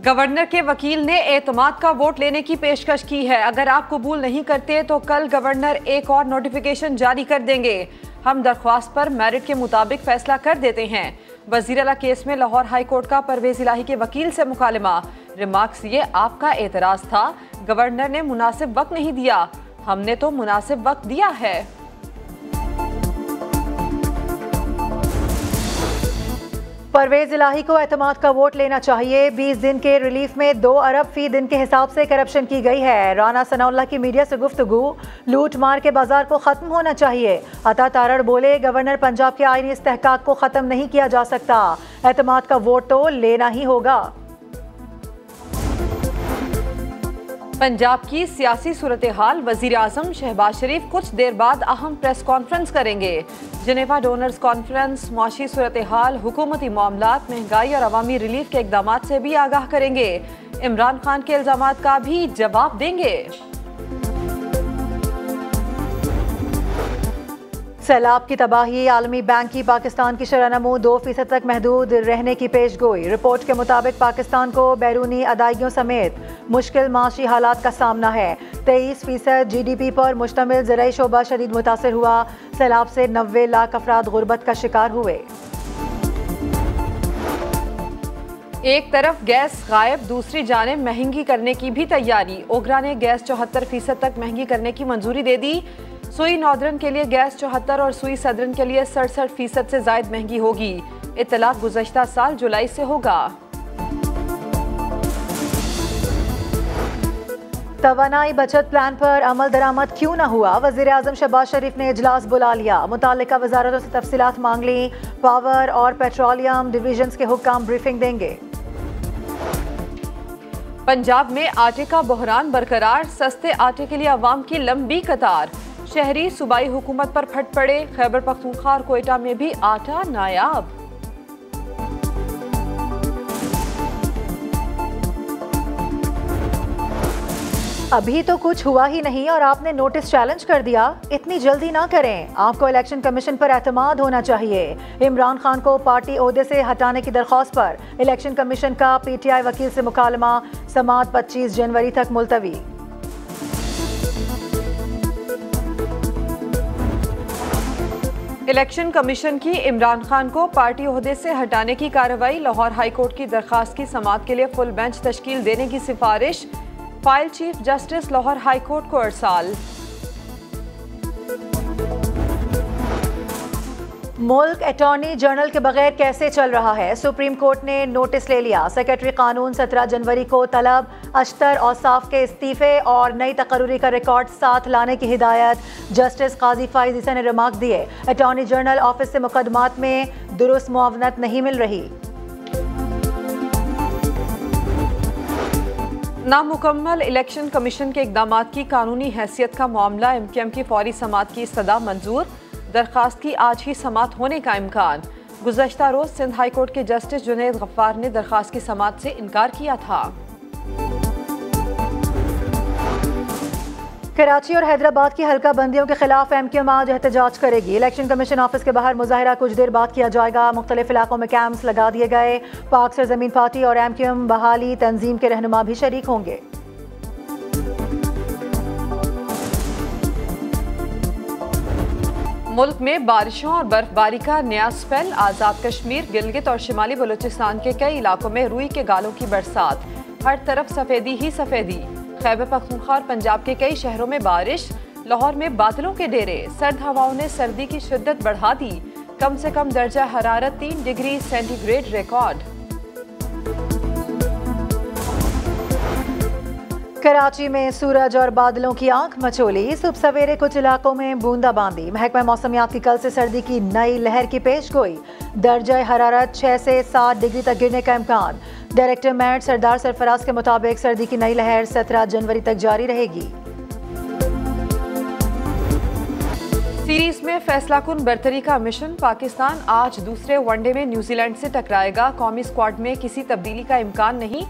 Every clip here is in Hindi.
गवर्नर के वकील ने एतमाद का वोट लेने की पेशकश की है। अगर आप कबूल नहीं करते तो कल गवर्नर एक और नोटिफिकेशन जारी कर देंगे। हम दरख्वास्त पर मेरिट के मुताबिक फैसला कर देते हैं। वजीर आला केस में लाहौर हाई कोर्ट का परवेज इलाही के वकील से मुकालमा। रिमार्क्स ये आपका एतराज था, गवर्नर ने मुनासिब वक्त नहीं दिया। हमने तो मुनासिब वक्त दिया है। परवेज इलाही को एतमाद का वोट लेना चाहिए। 20 दिन के रिलीफ में 2 अरब फी दिन के हिसाब से करप्शन की गई है। राना सनाउल्लाह की मीडिया से गुफ्तगू, लूट मार के बाजार को खत्म होना चाहिए। अता तारड़ बोले, गवर्नर पंजाब के आईनी इस्तेहकाक को खत्म नहीं किया जा सकता, एतमाद का वोट तो लेना ही होगा। पंजाब की सियासी सूरत हाल, वजीर आजम शहबाज शरीफ कुछ देर बाद अहम प्रेस कॉन्फ्रेंस करेंगे। जिनेवा डोनर्स कॉन्फ्रेंस मुआशी सूरत हाल, हुकूमती मामलात, महंगाई और अवामी रिलीफ के इकदाम से भी आगाह करेंगे। इमरान खान के इल्जामात का भी जवाब देंगे। सैलाब की तबाही, आलमी बैंक की पाकिस्तान की शरह-नमू 2% तक महदूद रहने की पेशगोई। रिपोर्ट के मुताबिक पाकिस्तान को बैरूनी अदायगियों समेत मुश्किल माशी हालात का सामना है। 23% GDP पर मुश्तमिल ज़राई शोबा शदीद मुतासर हुआ। सैलाब से 90 लाख अफराद गुर्बत का शिकार हुए। एक तरफ गैस गायब, दूसरी जानिब महंगी करने की भी तैयारी। ओगरा ने गैस 74% तक महंगी करने की मंजूरी दे दी। सुई नॉर्दर्न के लिए गैस 74 और सुई सदर्न के लिए 67% से ज्यादा महंगी होगी। इत्तलाक गुज़श्ता साल जुलाई से होगा। तवानाई बचत प्लान पर अमल दरामद क्यों न हुआ? वज़ीर आज़म शहबाज शरीफ ने इजलास बुला लिया। मुताल्लिका वज़ारतों से तफसीलात मांग ली। पावर और पेट्रोलियम डिवीजन्स के हुक्काम ब्रीफिंग देंगे। पंजाब में आटे का बहरान बरकरार, सस्ते आटे के लिए अवाम की लंबी कतार। शहरी सूबाई हुकूमत पर फट पड़े, खैबर पख्तूनख्वा और कोयटा में भी आटा नायाब। अभी तो कुछ हुआ ही नहीं और आपने नोटिस चैलेंज कर दिया। इतनी जल्दी ना करें, आपको इलेक्शन कमीशन पर एतमाद होना चाहिए। इमरान खान को पार्टी ओहदे से हटाने की दरख्वास्त पर इलेक्शन कमीशन का PTI वकील से मुकालमा। समाअत 25 जनवरी तक मुलतवी। इलेक्शन कमीशन की इमरान खान को पार्टी ओहदे से हटाने की कार्रवाई। लाहौर हाई कोर्ट की दरख्वास्त की समाअत के लिए फुल बेंच तश्कील देने की सिफारिश। File chief justice Lahore high court को अरसाल। मुल्क अटॉर्नी जनरल के बगैर कैसे चल रहा है? सुप्रीम कोर्ट ने नोटिस ले लिया। सेक्रेटरी कानून 17 जनवरी को तलब। अख्तर औसाफ के इस्तीफे और नई तकर्री का रिकॉर्ड साथ लाने की हिदायत। जस्टिस काजी फाइज ईसा ने रिमार्क दिए, अटॉर्नी जनरल ऑफिस से मुकदमात में दुरुस्त मुआवनत नहीं मिल रही। नामुकम्मल इलेक्शन कमीशन के इकदामात की कानूनी हैसियत का मामला। MKM की फौरी समाअत की इस्तदा मंजूर। दरखास्त की आज ही समाअत होने का इम्कान। गुज़श्ता रोज सिंध हाई कोर्ट के जस्टिस जुनैद गफ्फार ने दरखास्त की समाअत से इनकार किया था। कराची और हैदराबाद की हल्का बंदियों के खिलाफ MKM आज एहतजाज करेगी। इलेक्शन कमीशन ऑफिस के बाहर मुजाहिरा कुछ देर बाद किया जाएगा। मुख्तलिफ इलाकों में कैंप्स लगा दिए गए। पाक सरजमीन पार्टी और MKM बहाली तंजीम के रहनुमा भी शरीक होंगे। मुल्क में बारिशों और बर्फबारी का नया स्पेल। आज़ाद कश्मीर, गिलगित और शिमाली बलूचिस्तान के कई इलाकों में रुई के गालों की बरसात। हर तरफ सफेदी ही सफेदी। खैबर पख्तूनख्वा और पंजाब के कई शहरों में बारिश। लाहौर में बादलों के डेरे। सर्द हवाओं ने सर्दी की शिद्दत बढ़ा दी। कम से कम दर्जा हरारत 3 डिग्री सेंटीग्रेड रिकॉर्ड। कराची में सूरज और बादलों की आंख मचोली। सुबह सवेरे कुछ इलाकों में बूंदाबांदी। महकमा मौसमियात की कल से सर्दी की नई लहर की पेशगोई। दर्जा हरारत 6 से 7 डिग्री तक गिरने का इम्कान। डायरेक्टर मैट सरदार सरफराज के मुताबिक सर्दी की नई लहर 17 जनवरी तक जारी रहेगी। सीरीज में फैसला कुन बरतरी का मिशन। पाकिस्तान आज दूसरे वनडे में न्यूजीलैंड से टकराएगा। कौमी स्क्वाड में किसी तब्दीली का इम्कान नहीं।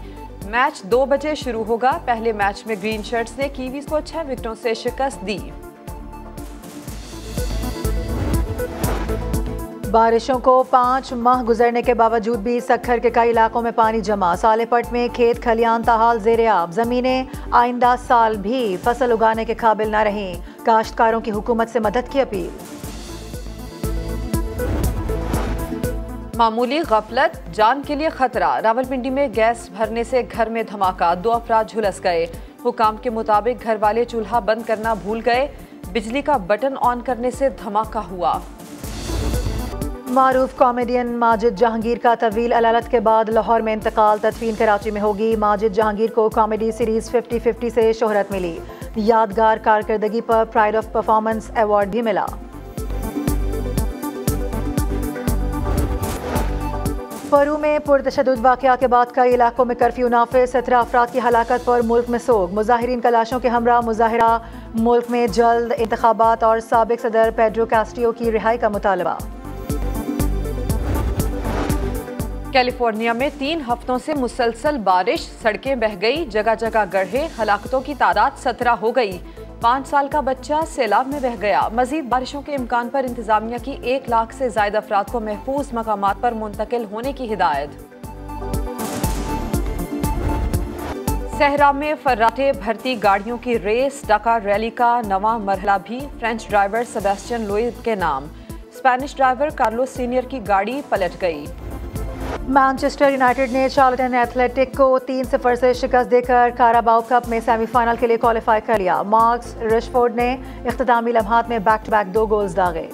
मैच 2 बजे शुरू होगा। पहले मैच में ग्रीन शर्ट्स ने कीवीज को 6 विकेटों से शिकस्त दी। बारिशों को 5 माह गुजरने के बावजूद भी सक्खर के कई इलाकों में पानी जमा। सालेपट में खेत खलियान ताहाल ज़ेर-ए-आब। ज़मीनें आइंदा साल भी फसल उगाने के काबिल न रहीं। काश्तकारों की हुकूमत से मदद की अपील। मामूली गफलत जान के लिए खतरा। रावलपिंडी में गैस भरने से घर में धमाका, 2 अफराद झुलस गए। हुकाम के मुताबिक घर वाले चूल्हा बंद करना भूल गए। बिजली का बटन ऑन करने से धमाका हुआ। मारूफ कॉमेडियन माजिद जहांगीर का तवील अदालत के बाद लाहौर में इंतकाल। तदफीन कराची में होगी। माजिद जहांगीर को कॉमेडी सीरीज 50-50 से शोहरत मिली। यादगार कारकर्दगी पर प्राइड ऑफ परफॉर्मेंस अवार्ड भी मिला। परू में पुरतशद्दुद वाक़या के बाद कई इलाकों में कर्फ्यू नाफिज। 17 अफराद की हलाकत पर मुल्क में सोग। मुजाहिरीन का लाशों के हमरा मुजाहिरा। मुल्क में जल्द इंतखाबात और साबिक सदर पेड्रो कैस्टियो की रिहाई का मुतालबा। कैलिफोर्निया में 3 हफ्तों से मुसलसल बारिश, सड़कें बह गई, जगह जगह गड्ढे। हलाकतों की तादाद 17 हो गई। 5 साल का बच्चा सैलाब में बह गया। मजीद बारिशों के इम्कान पर इंतजामिया की 1 लाख से ज्यादा अफराद को महफूज मकामात पर मुंतकिल होने की हिदायत। सहरा में फर्राटे भर्ती गाड़ियों की रेस। डकार रैली का नवा मरहला भी फ्रेंच ड्राइवर सेबेस्टियन लुई के नाम। स्पेनिश ड्राइवर कार्लोस सीनियर की गाड़ी पलट गई। मैनचेस्टर यूनाइटेड ने चार्ल्टन एथलेटिक को 3-0 से शिकस्त देकर काराबाओ कप में सेमीफाइनल के लिए क्वालिफाई कर लिया। मार्कस रशफोर्ड ने इख्तितामी लम्हात में बैक टू बैक 2 गोल्स दागे।